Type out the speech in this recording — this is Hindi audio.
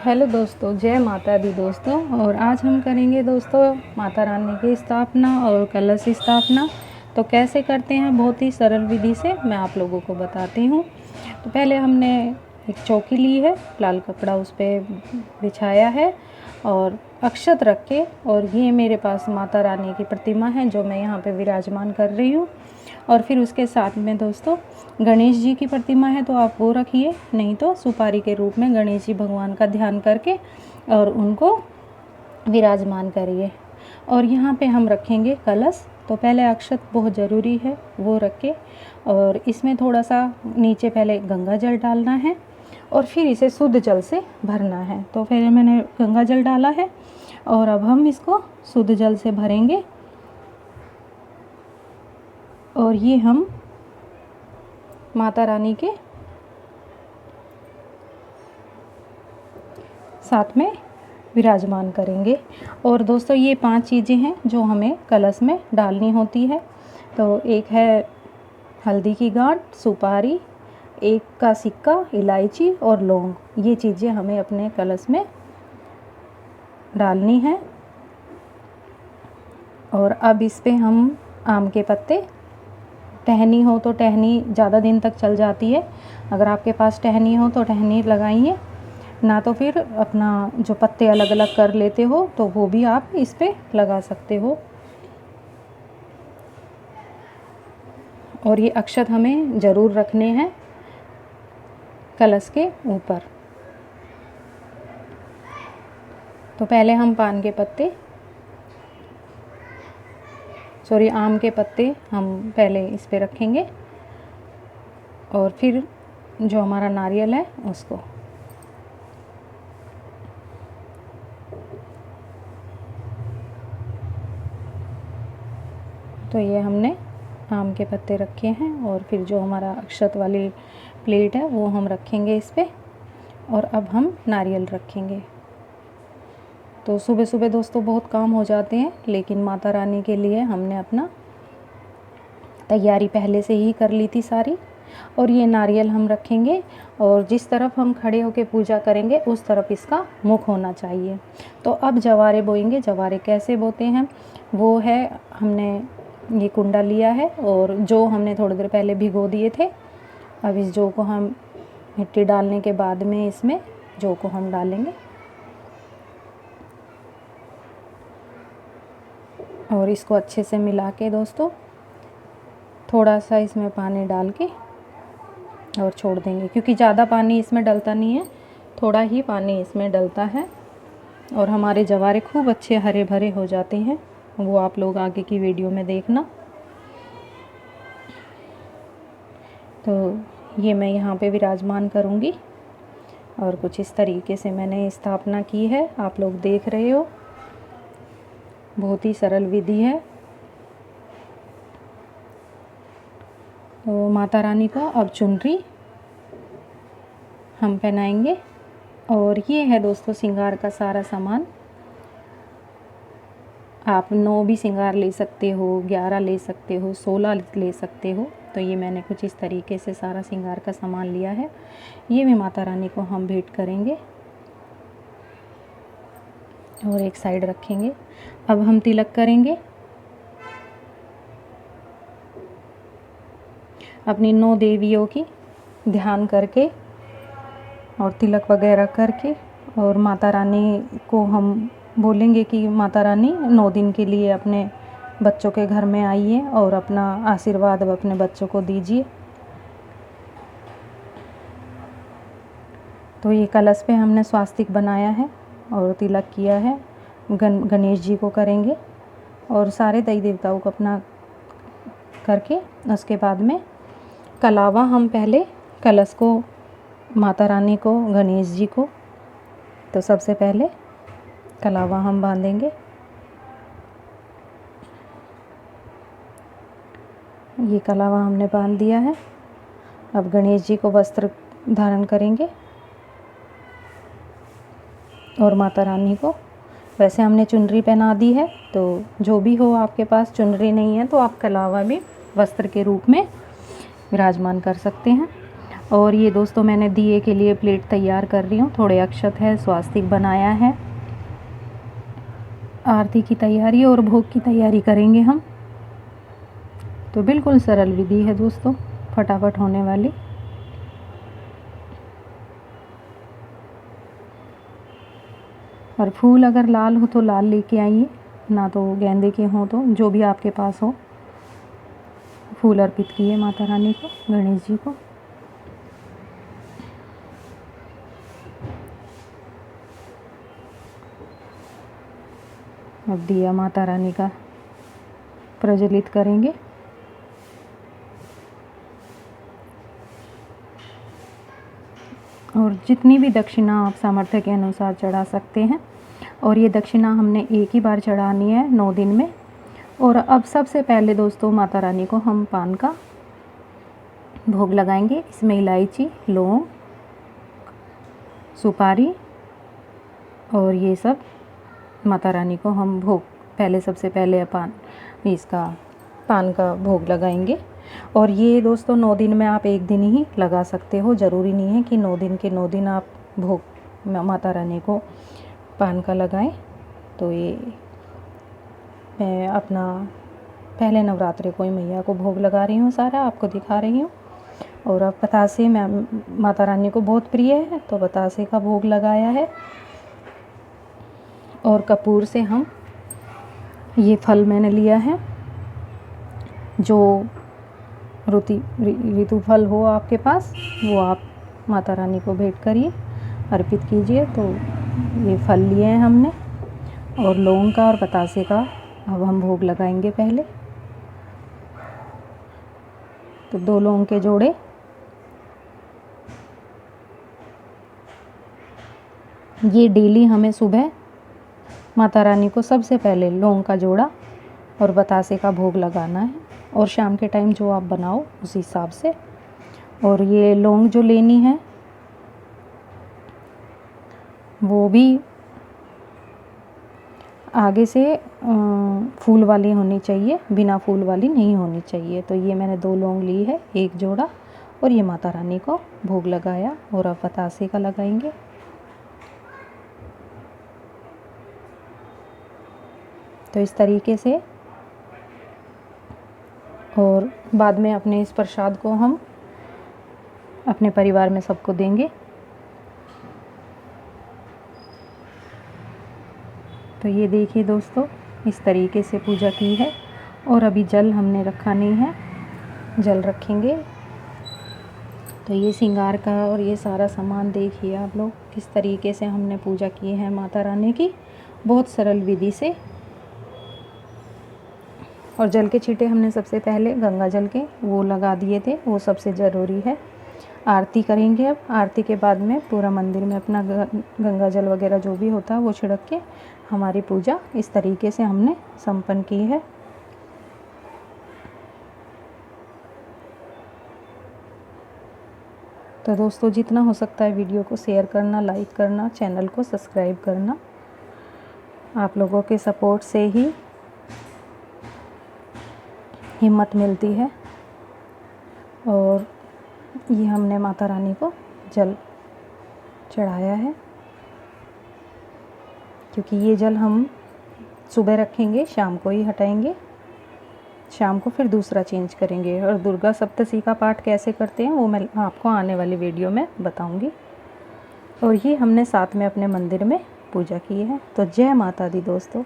हेलो दोस्तों, जय माता दी दोस्तों। और आज हम करेंगे दोस्तों माता रानी की स्थापना और कलश स्थापना। तो कैसे करते हैं, बहुत ही सरल विधि से मैं आप लोगों को बताती हूँ। तो पहले हमने एक चौकी ली है, लाल कपड़ा उस पर बिछाया है और अक्षत रख के, और ये मेरे पास माता रानी की प्रतिमा है जो मैं यहाँ पे विराजमान कर रही हूँ। और फिर उसके साथ में दोस्तों गणेश जी की प्रतिमा है, तो आप वो रखिए, नहीं तो सुपारी के रूप में गणेश जी भगवान का ध्यान करके और उनको विराजमान करिए। और यहाँ पे हम रखेंगे कलश। तो पहले अक्षत बहुत ज़रूरी है, वो रख के, और इसमें थोड़ा सा नीचे पहले गंगा जल डालना है और फिर इसे शुद्ध जल से भरना है। तो फिर मैंने गंगा जल डाला है और अब हम इसको शुद्ध जल से भरेंगे। और ये हम माता रानी के साथ में विराजमान करेंगे। और दोस्तों ये 5 चीज़ें हैं जो हमें कलश में डालनी होती है। तो एक है हल्दी की गांठ, सुपारी, एक का सिक्का, इलायची और लौंग। ये चीज़ें हमें अपने कलश में डालनी है। और अब इस पे हम आम के पत्ते, टहनी हो तो टहनी ज़्यादा दिन तक चल जाती है, अगर आपके पास टहनी हो तो टहनी लगाइए, ना तो फिर अपना जो पत्ते अलग अलग कर लेते हो तो वो भी आप इस पे लगा सकते हो। और ये अक्षत हमें ज़रूर रखने हैं कलश के ऊपर। तो पहले हम आम के पत्ते हम पहले इस पे रखेंगे और फिर जो हमारा नारियल है उसको। तो ये हमने आम के पत्ते रखे हैं और फिर जो हमारा अक्षत वाली प्लेट है वो हम रखेंगे इस पे। और अब हम नारियल रखेंगे। तो सुबह सुबह दोस्तों बहुत काम हो जाते हैं, लेकिन माता रानी के लिए हमने अपना तैयारी पहले से ही कर ली थी सारी। और ये नारियल हम रखेंगे और जिस तरफ हम खड़े होकर पूजा करेंगे उस तरफ इसका मुख होना चाहिए। तो अब जवारे बोएंगे। जवारे कैसे बोते हैं, वो है, हमने ये कुंडा लिया है और जो हमने थोड़ी देर पहले भिगो दिए थे। अब इस जौ को हम मिट्टी डालने के बाद में इसमें जौ को हम डालेंगे और इसको अच्छे से मिला के दोस्तों थोड़ा सा इसमें पानी डाल के और छोड़ देंगे, क्योंकि ज़्यादा पानी इसमें डलता नहीं है, थोड़ा ही पानी इसमें डलता है। और हमारे जवारे खूब अच्छे हरे भरे हो जाते हैं, वो आप लोग आगे की वीडियो में देखना। तो ये मैं यहाँ पे विराजमान करूँगी और कुछ इस तरीके से मैंने स्थापना की है, आप लोग देख रहे हो। बहुत ही सरल विधि है। तो माता रानी को अब चुनरी हम पहनाएंगे। और ये है दोस्तों श्रृंगार का सारा सामान। आप 9 भी श्रृंगार ले सकते हो, 11 ले सकते हो, 16 ले सकते हो। तो ये मैंने कुछ इस तरीके से सारा श्रृंगार का सामान लिया है। ये भी माता रानी को हम भेंट करेंगे और एक साइड रखेंगे। अब हम तिलक करेंगे। अपनी 9 देवियों की ध्यान करके और तिलक वगैरह करके, और माता रानी को हम बोलेंगे कि माता रानी 9 दिन के लिए अपने बच्चों के घर में आइए और अपना आशीर्वाद अब अपने बच्चों को दीजिए। तो ये कलश पे हमने स्वास्तिक बनाया है और तिलक किया है। गणेश जी को करेंगे और सारे देवी देवताओं को अपना करके उसके बाद में कलावा हम पहले कलश को, माता रानी को, गणेश जी को, तो सबसे पहले कलावा हम बांधेंगे। ये कलावा हमने बांध दिया है। अब गणेश जी को वस्त्र धारण करेंगे और माता रानी को, वैसे हमने चुनरी पहना दी है, तो जो भी हो आपके पास, चुनरी नहीं है तो आप कलावा भी वस्त्र के रूप में विराजमान कर सकते हैं। और ये दोस्तों मैंने दिए के लिए प्लेट तैयार कर रही हूँ। थोड़े अक्षत है, स्वास्तिक बनाया है। आरती की तैयारी और भोग की तैयारी करेंगे हम। तो बिल्कुल सरल विधि है दोस्तों, फटाफट होने वाली। और फूल अगर लाल हो तो लाल लेके आइए, ना तो गेंदे के हों तो जो भी आपके पास हो। फूल अर्पित किए माता रानी को, गणेश जी को। अब दिया माता रानी का प्रज्वलित करेंगे। और जितनी भी दक्षिणा आप सामर्थ्य के अनुसार चढ़ा सकते हैं। और ये दक्षिणा हमने एक ही बार चढ़ानी है 9 दिन में। और अब सबसे पहले दोस्तों माता रानी को हम पान का भोग लगाएंगे। इसमें इलायची, लौंग, सुपारी और ये सब माता रानी को हम भोग पहले सबसे पहले पान का भोग लगाएंगे। और ये दोस्तों 9 दिन में आप एक दिन ही लगा सकते हो। ज़रूरी नहीं है कि 9 दिन के 9 दिन आप भोग माता रानी को पान का लगाएं। तो ये मैं अपना पहले नवरात्रि को ही मैया को भोग लगा रही हूँ, सारा आपको दिखा रही हूँ। और अब बतासे माता रानी को बहुत प्रिय है, तो बतासे का भोग लगाया है। और कपूर से हम ये फल मैंने लिया है, जो ऋतु फल हो आपके पास वो आप माता रानी को भेंट करिए, अर्पित कीजिए। तो ये फल लिए हैं हमने। और लौंग का और बतासे का अब हम भोग लगाएंगे पहले। तो 2 लौंग के जोड़े, ये डेली हमें सुबह माता रानी को सबसे पहले लौंग का जोड़ा और बतासे का भोग लगाना है। और शाम के टाइम जो आप बनाओ उस हिसाब से। और ये लौंग जो लेनी है वो भी आगे से फूल वाली होनी चाहिए, बिना फूल वाली नहीं होनी चाहिए। तो ये मैंने 2 लौंग ली है, एक जोड़ा। और ये माता रानी को भोग लगाया। और अब बतासे का लगाएंगे। तो इस तरीके से। और बाद में अपने इस प्रसाद को हम अपने परिवार में सबको देंगे। तो ये देखिए दोस्तों, इस तरीके से पूजा की है। और अभी जल हमने रखा नहीं है, जल रखेंगे। तो ये श्रृंगार का और ये सारा सामान देखिए आप लोग, किस तरीके से हमने पूजा की है माता रानी की, बहुत सरल विधि से। और जल के छींटे हमने सबसे पहले गंगा जल के वो लगा दिए थे, वो सबसे ज़रूरी है। आरती करेंगे अब। आरती के बाद में पूरा मंदिर में अपना गंगा जल वगैरह जो भी होता है वो छिड़क के हमारी पूजा इस तरीके से हमने संपन्न की है। तो दोस्तों जितना हो सकता है वीडियो को शेयर करना, लाइक करना, चैनल को सब्सक्राइब करना। आप लोगों के सपोर्ट से ही हिम्मत मिलती है। और ये हमने माता रानी को जल चढ़ाया है, क्योंकि ये जल हम सुबह रखेंगे, शाम को ही हटाएंगे। शाम को फिर दूसरा चेंज करेंगे। और दुर्गा सप्तशती का पाठ कैसे करते हैं वो मैं आपको आने वाली वीडियो में बताऊंगी। और ये हमने साथ में अपने मंदिर में पूजा की है। तो जय माता दी दोस्तों।